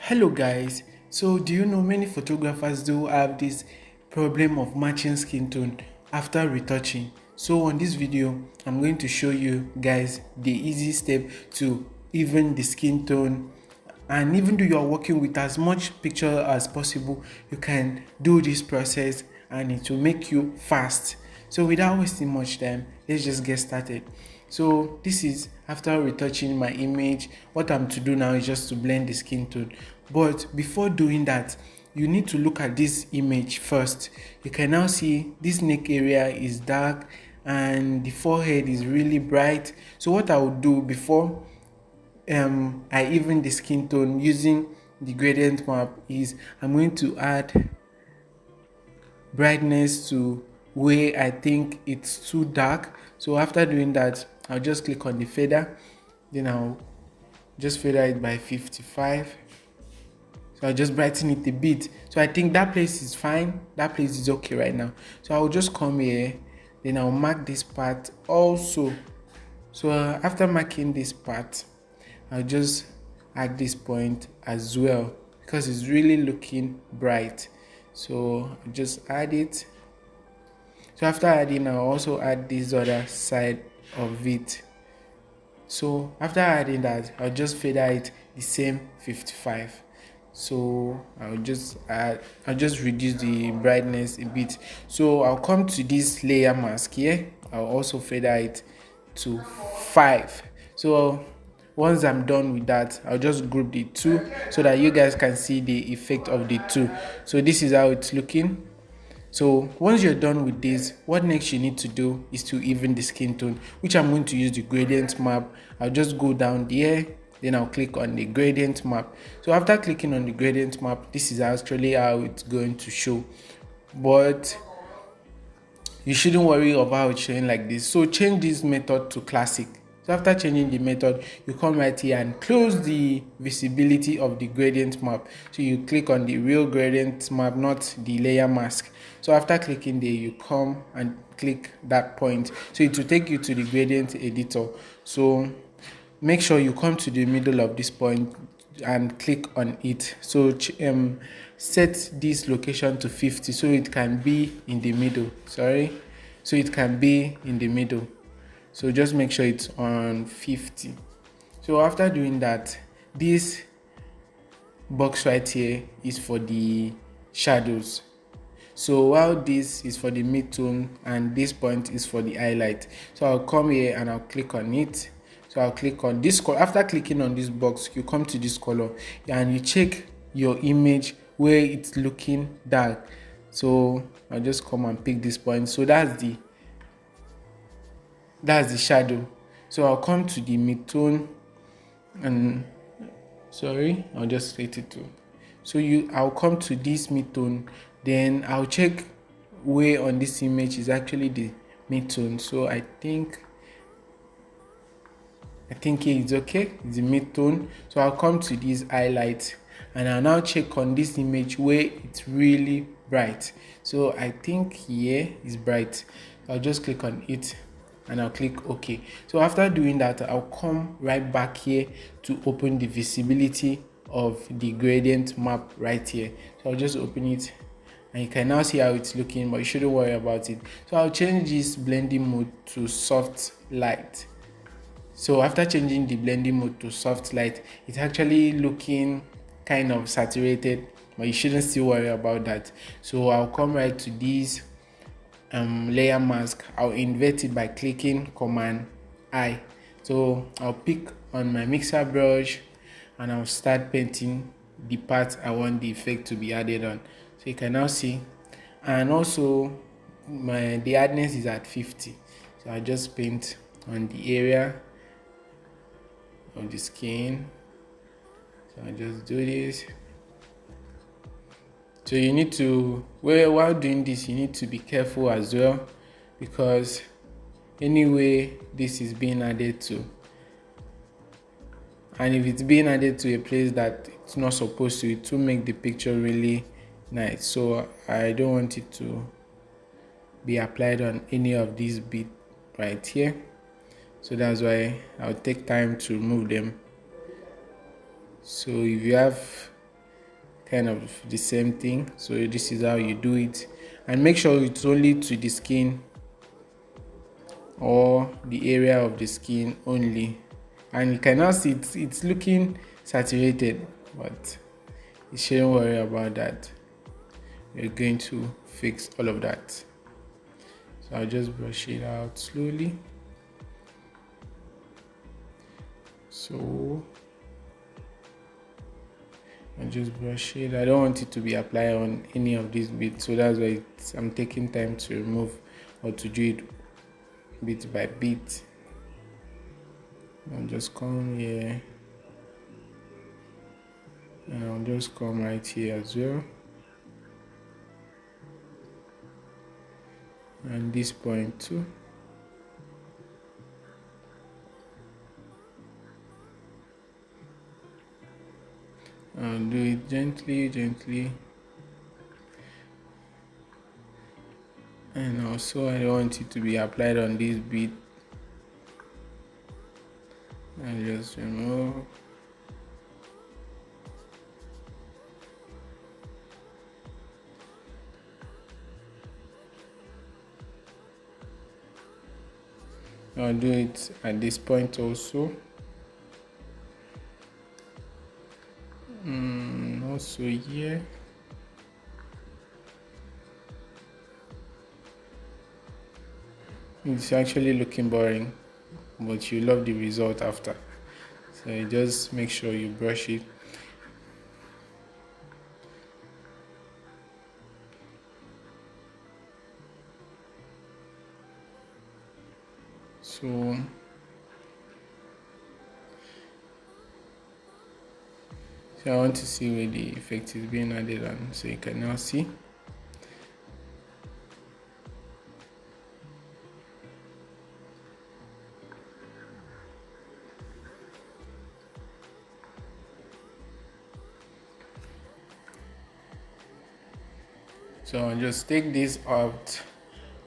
Hello guys, so do you know many photographers do have this problem of matching skin tone after retouching? So on this video, I'm going to show you guys the easy step to even the skin tone, and even though you are working with as much picture as possible, you can do this process and it will make you fast. So without wasting much time, let's just get started. So this is after retouching my image. What I'm to do now is just to blend the skin tone, but before doing that, you need to look at this image first. You can now see this neck area is dark and the forehead is really bright. So what I would do before I even the skin tone using the gradient map is I'm going to add brightness to where I think it's too dark. So after doing that, I'll just click on the fader, then I'll just fader it by 55. So I'll just brighten it a bit. So I think that place is fine, that place is okay right now. So I'll just come here, then I'll mark this part also. So after marking this part, I'll just add this point as well because it's really looking bright. So I'll just add it. So after adding, I'll also add this other side of it. So after adding that, I'll just fader it the same 55. So I'll just reduce the brightness a bit. So I'll come to this layer mask here. I'll also fader it to 5. So once I'm done with that, I'll just group the two so that you guys can see the effect of the two. So this is how it's looking. So once you're done with this, what next you need to do is to even the skin tone, which I'm going to use the gradient map. I'll just go down there, then I'll click on the gradient map. So after clicking on the gradient map, this is actually how it's going to show. But you shouldn't worry about it showing like this. So change this method to classic. So after changing the method, you come right here and close the visibility of the gradient map. So you click on the real gradient map, not the layer mask. So after clicking there, you come and click that point. So it will take you to the gradient editor. So make sure you come to the middle of this point and click on it. So set this location to 50 so it can be in the middle. So it can be in the middle. So just make sure it's on 50. So after doing that, this box right here is for the shadows. So while this is for the mid-tone and this point is for the highlight. So I'll come here and I'll click on it. So I'll click on this color. After clicking on this box, you come to this color and you check your image where it's looking dark. So I'll just come and pick this point. So that's the shadow. So I'll come to the mid-tone and I'll just set it to. So I'll come to this mid-tone, then I'll check where on this image is actually the mid-tone. So I think here it's okay, it's the mid-tone. So I'll come to this highlight and I'll now check on this image where it's really bright. So I think here is bright. I'll just click on it and I'll click OK. So after doing that, I'll come right back here to open the visibility of the gradient map right here. So I'll just open it and you can now see how it's looking, but you shouldn't worry about it. So I'll change this blending mode to soft light. So after changing the blending mode to soft light, it's actually looking kind of saturated, but you shouldn't still worry about that. So I'll come right to this layer mask. I'll invert it by clicking Command I. So I'll pick on my mixer brush and I'll start painting the part I want the effect to be added on. So you can now see, and also the hardness is at 50. So I just paint on the area of the skin. So I just do this. So you need to, while doing this, you need to be careful as well, because anyway this is being added to, and if it's being added to a place that it's not supposed to, it will make the picture really nice. So I don't want it to be applied on any of these bits right here. So that's why I'll take time to remove them. So if you have kind of the same thing. So this is how you do it, and make sure it's only to the skin or the area of the skin only. And you can now see it's looking saturated, but you shouldn't worry about that. We're going to fix all of that. So I'll just brush it out slowly. So I just brush it. I don't want it to be applied on any of these bits, so that's why I'm taking time to remove or to do it bit by bit. I'll just come here, and I'll just come right here as well, and this point too. I'll do it gently, and also I don't want it to be applied on this bit. I just remove. I'll do it at this point also. Also here. It's actually looking boring, but you love the result after. So you just make sure you brush it. So I want to see where the effect is being added on, so you can now see. So I'll just take this out,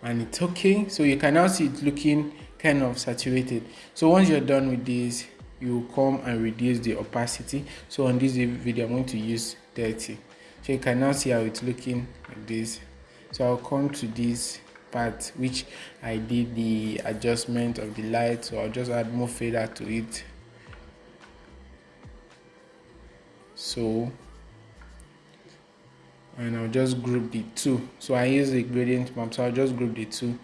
and it's okay. So you can now see it looking kind of saturated. So once you're done with this, you come and reduce the opacity. So on this video I'm going to use 30. So you can now see how it's looking like this. So I'll come to this part which I did the adjustment of the light, so I'll just add more fader to it. So, and I'll just group the two. So I use the gradient map, so I'll just group the two.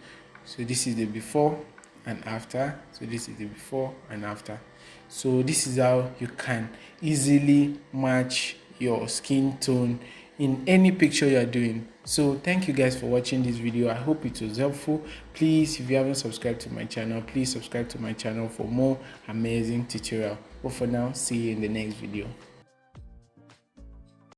So this is the before and after. So this is the before and after. So this is how you can easily match your skin tone in any picture you're doing. So thank you guys for watching this video. I hope it was helpful. Please, if you haven't subscribed to my channel, please subscribe to my channel for more amazing tutorial. But for now, see you in the next video.